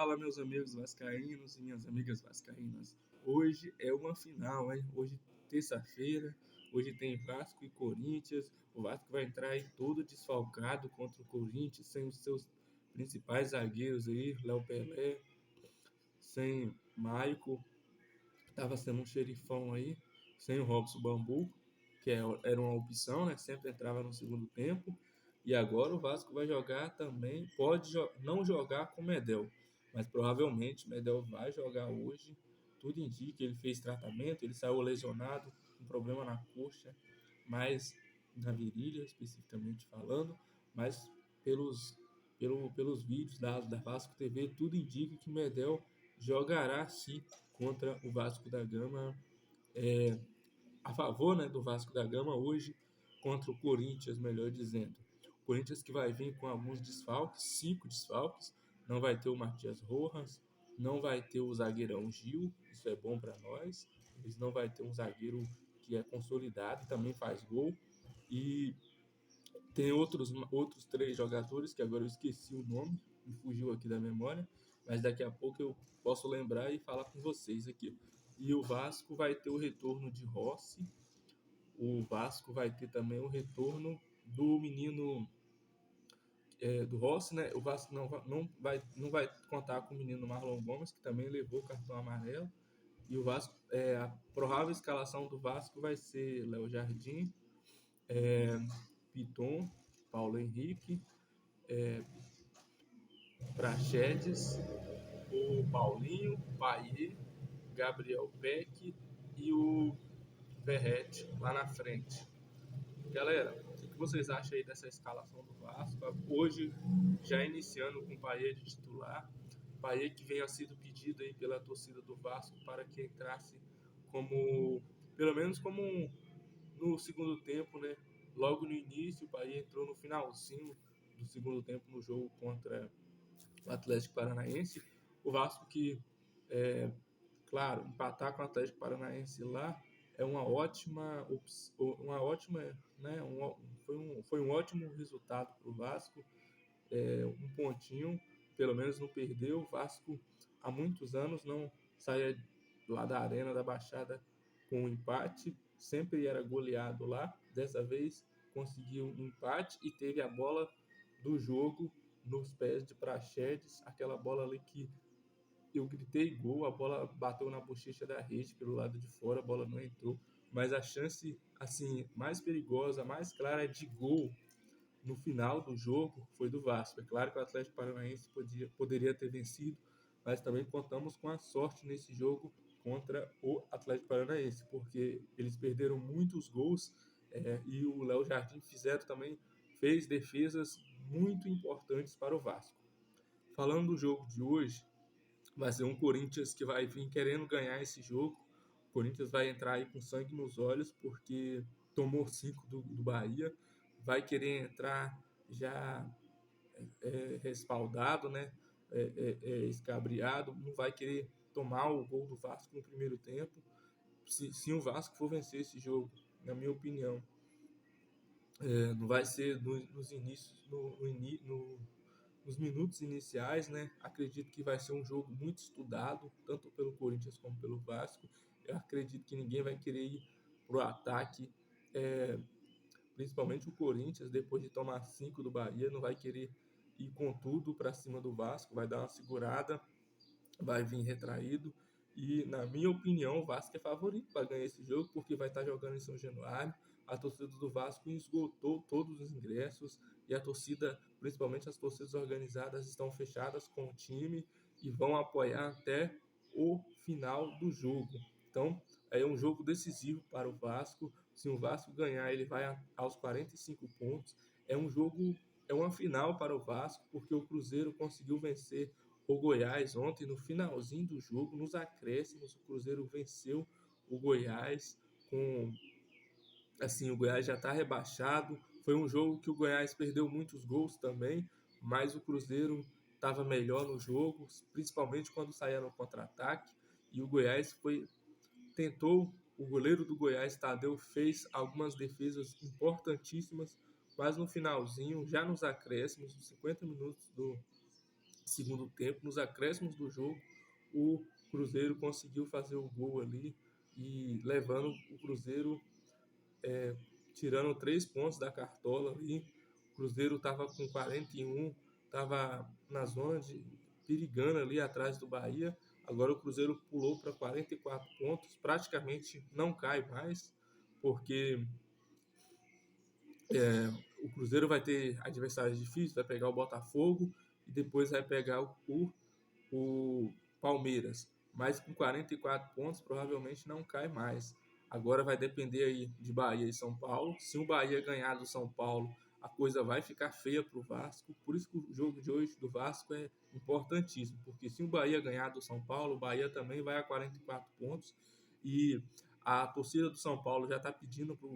Fala, meus amigos vascaínos e minhas amigas vascaínas. Hoje é uma final, hein? Hoje, terça-feira, hoje tem Vasco e Corinthians. O Vasco vai entrar aí todo desfalcado contra o Corinthians, sem os seus principais zagueiros aí, Léo Pelé, sem Maico, estava sendo um xerifão aí, sem o Robson Bambu, era uma opção, né? Sempre entrava no segundo tempo. E agora o Vasco vai jogar também, não jogar com o Medel, mas provavelmente o Medel vai jogar hoje. Tudo indica, ele fez tratamento, ele saiu lesionado, um problema na coxa, mas na virilha especificamente falando, mas pelos, pelos vídeos da Vasco TV, tudo indica que o Medel jogará sim contra o Vasco da Gama, a favor, né, do Vasco da Gama hoje contra o Corinthians, melhor dizendo. O Corinthians que vai vir com alguns desfalques, 5 desfalques, não vai ter o Matias Rojas, não vai ter o zagueirão Gil, isso é bom para nós, eles não vai ter um zagueiro que é consolidado e também faz gol, e tem outros 3 jogadores que agora eu esqueci o nome, me fugiu aqui da memória, mas daqui a pouco eu posso lembrar e falar com vocês aqui. E o Vasco vai ter o retorno de Rossi, o Vasco vai ter também o retorno do menino do Rossi, né? O Vasco não vai contar com o menino Marlon Gomes, que também levou o cartão amarelo. E o Vasco, a provável escalação do Vasco vai ser Léo Jardim, Piton, Paulo Henrique, Praxedes, o Paulinho, Payet, Gabriel Peck e o Verrete lá na frente. Galera, o que vocês acham aí dessa escalação do Vasco? Hoje, já iniciando com o Payet de titular. Payet que venha sido pedido aí pela torcida do Vasco para que entrasse como, pelo menos como no segundo tempo, né? Logo no início, o Payet entrou no finalzinho do segundo tempo no jogo contra o Atlético Paranaense. O Vasco que, claro, empatar com o Atlético Paranaense lá é uma ótima, né? Foi um ótimo resultado para o Vasco. Um pontinho, pelo menos não perdeu. O Vasco há muitos anos não saía lá da Arena da Baixada com um empate, sempre era goleado lá. Dessa vez conseguiu um empate e teve a bola do jogo nos pés de Praxedes, aquela bola ali que eu gritei gol, a bola bateu na bochecha da rede pelo lado de fora, a bola não entrou, mas a chance assim mais perigosa, mais clara de gol no final do jogo foi do Vasco. É claro que o Atlético Paranaense poderia ter vencido, mas também contamos com a sorte nesse jogo contra o Atlético Paranaense, porque eles perderam muitos gols, e o Léo Jardim fez defesas muito importantes para o Vasco. Falando do jogo de hoje, vai ser um Corinthians que vai vir querendo ganhar esse jogo. O Corinthians vai entrar aí com sangue nos olhos, porque tomou 5 do Bahia. Vai querer entrar já respaldado, né? Escabriado. Não vai querer tomar o gol do Vasco no primeiro tempo. Se o Vasco for vencer esse jogo, na minha opinião, não vai ser nos inícios, nos minutos iniciais, né? Acredito que vai ser um jogo muito estudado, tanto pelo Corinthians como pelo Vasco. Eu acredito que ninguém vai querer ir pro ataque, principalmente o Corinthians, depois de tomar 5 do Bahia, não vai querer ir com tudo para cima do Vasco, vai dar uma segurada, vai vir retraído. E, na minha opinião, o Vasco é favorito para ganhar esse jogo, porque vai estar jogando em São Januário. A torcida do Vasco esgotou todos os ingressos e a torcida, principalmente as torcidas organizadas, estão fechadas com o time e vão apoiar até o final do jogo. Então, é um jogo decisivo para o Vasco. Se o Vasco ganhar, ele vai aos 45 pontos. É uma final para o Vasco, porque o Cruzeiro conseguiu vencer o Goiás ontem no finalzinho do jogo, nos acréscimos. O Cruzeiro venceu o Goiás com, assim, o Goiás já está rebaixado. Foi um jogo que o Goiás perdeu muitos gols também, mas o Cruzeiro estava melhor no jogo, principalmente quando saía no contra-ataque. E o Goiás tentou, o goleiro do Goiás, Tadeu, fez algumas defesas importantíssimas, mas no finalzinho, já nos acréscimos, nos 50 minutos segundo tempo, nos acréscimos do jogo, o Cruzeiro conseguiu fazer o gol ali e levando o Cruzeiro, tirando 3 pontos da cartola ali. O Cruzeiro estava com 41, estava na zona de perigando ali atrás do Bahia. Agora o Cruzeiro pulou para 44 pontos, praticamente não cai mais, porque o Cruzeiro vai ter adversários difíceis, vai pegar o Botafogo e depois vai pegar o Palmeiras. Mas com 44 pontos provavelmente não cai mais. Agora vai depender aí de Bahia e São Paulo. Se o Bahia ganhar do São Paulo, a coisa vai ficar feia para o Vasco. Por isso que o jogo de hoje do Vasco é importantíssimo, porque se o Bahia ganhar do São Paulo, o Bahia também vai a 44 pontos e a torcida do São Paulo já está pedindo para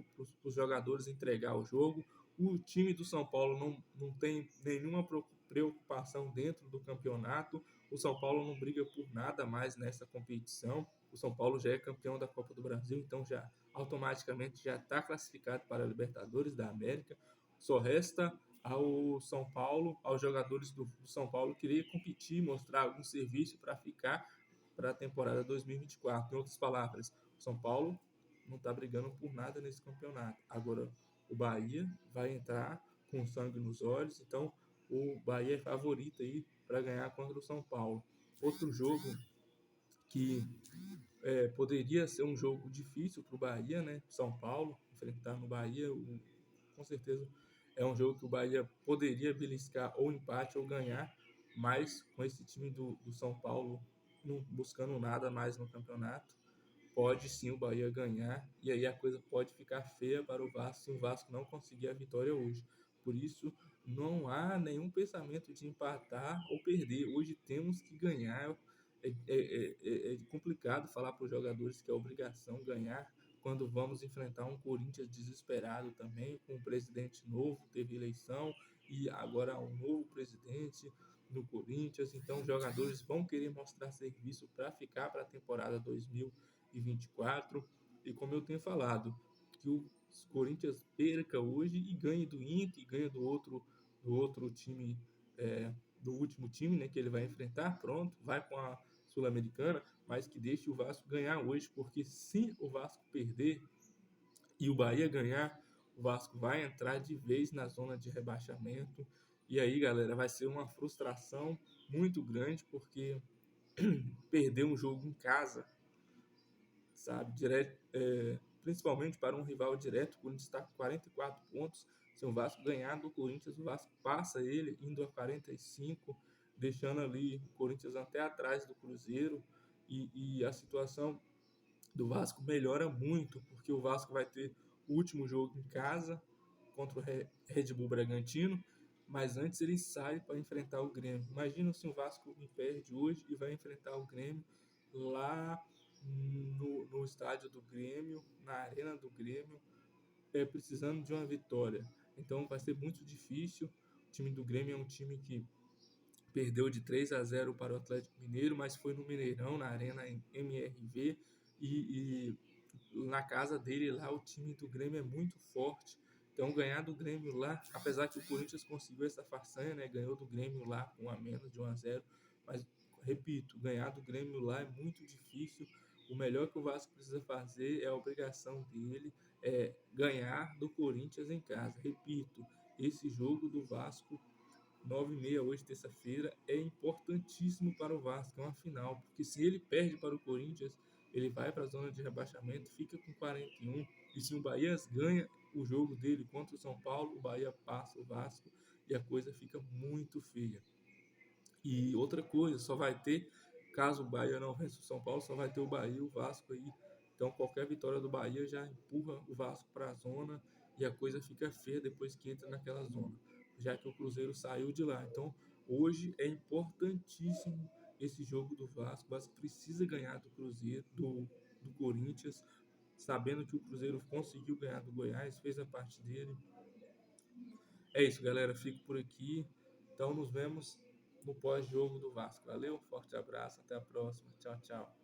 os jogadores entregar o jogo. O time do São Paulo não tem nenhuma preocupação dentro do campeonato. O São Paulo não briga por nada mais nessa competição. O São Paulo já é campeão da Copa do Brasil, então já automaticamente já está classificado para a Libertadores da América. Só resta ao São Paulo, aos jogadores do São Paulo querer competir, mostrar algum serviço para ficar para a temporada 2024. Em outras palavras, o São Paulo não está brigando por nada nesse campeonato. Agora, o Bahia vai entrar com sangue nos olhos, então o Bahia é favorito aí para ganhar contra o São Paulo. Outro jogo que poderia ser um jogo difícil para o Bahia, né? São Paulo, enfrentar no Bahia, com certeza é um jogo que o Bahia poderia beliscar ou empate ou ganhar, mas com esse time do São Paulo não buscando nada mais no campeonato, pode sim o Bahia ganhar e aí a coisa pode ficar feia para o Vasco se o Vasco não conseguir a vitória hoje. Por isso, não há nenhum pensamento de empatar ou perder. Hoje temos que ganhar. É complicado falar para os jogadores que é obrigação ganhar quando vamos enfrentar um Corinthians desesperado também, com um presidente novo, teve eleição e agora há um novo presidente no Corinthians. Então, os jogadores vão querer mostrar serviço para ficar para a temporada 2024. E como eu tenho falado, que o Corinthians perca hoje e ganhe do Inter, e ganhe do outro time, do último time, né, que ele vai enfrentar, pronto, vai com a Sul-Americana, mas que deixe o Vasco ganhar hoje, porque se o Vasco perder e o Bahia ganhar, o Vasco vai entrar de vez na zona de rebaixamento. E aí, galera, vai ser uma frustração muito grande, porque perder um jogo em casa, sabe? Principalmente para um rival direto, o Corinthians está com 44 pontos. Se o Vasco ganhar do Corinthians, o Vasco passa ele indo a 45, deixando ali o Corinthians até atrás do Cruzeiro. E a situação do Vasco melhora muito, porque o Vasco vai ter o último jogo em casa contra o Red Bull Bragantino, mas antes ele sai para enfrentar o Grêmio. Imagina se o Vasco perde hoje e vai enfrentar o Grêmio lá no estádio do Grêmio, na arena do Grêmio, precisando de uma vitória. Então vai ser muito difícil. O time do Grêmio é um time que perdeu de 3-0 para o Atlético Mineiro, mas foi no Mineirão, na Arena MRV, e na casa dele lá o time do Grêmio é muito forte. Então ganhar do Grêmio lá, apesar que o Corinthians conseguiu essa façanha, né, ganhou do Grêmio lá com a menos de 1-0, mas repito, ganhar do Grêmio lá é muito difícil. O melhor que o Vasco precisa fazer, é a obrigação dele, é ganhar do Corinthians em casa. Repito, esse jogo do Vasco 9h30 hoje, terça-feira, é importantíssimo para o Vasco, é uma final, porque se ele perde para o Corinthians, ele vai para a zona de rebaixamento, fica com 41, e se o Bahia ganha o jogo dele contra o São Paulo, o Bahia passa o Vasco e a coisa fica muito feia. E outra coisa, só vai ter, caso o Bahia não vença o São Paulo, só vai ter o Bahia e o Vasco aí. Então qualquer vitória do Bahia já empurra o Vasco para a zona e a coisa fica feia depois que entra naquela zona, já que o Cruzeiro saiu de lá. Então hoje é importantíssimo esse jogo do Vasco. O Vasco precisa ganhar do Cruzeiro, do Corinthians, sabendo que o Cruzeiro conseguiu ganhar do Goiás, fez a parte dele. É isso, galera. Fico por aqui. Então, nos vemos no pós-jogo do Vasco. Valeu, forte abraço, até a próxima. Tchau, tchau.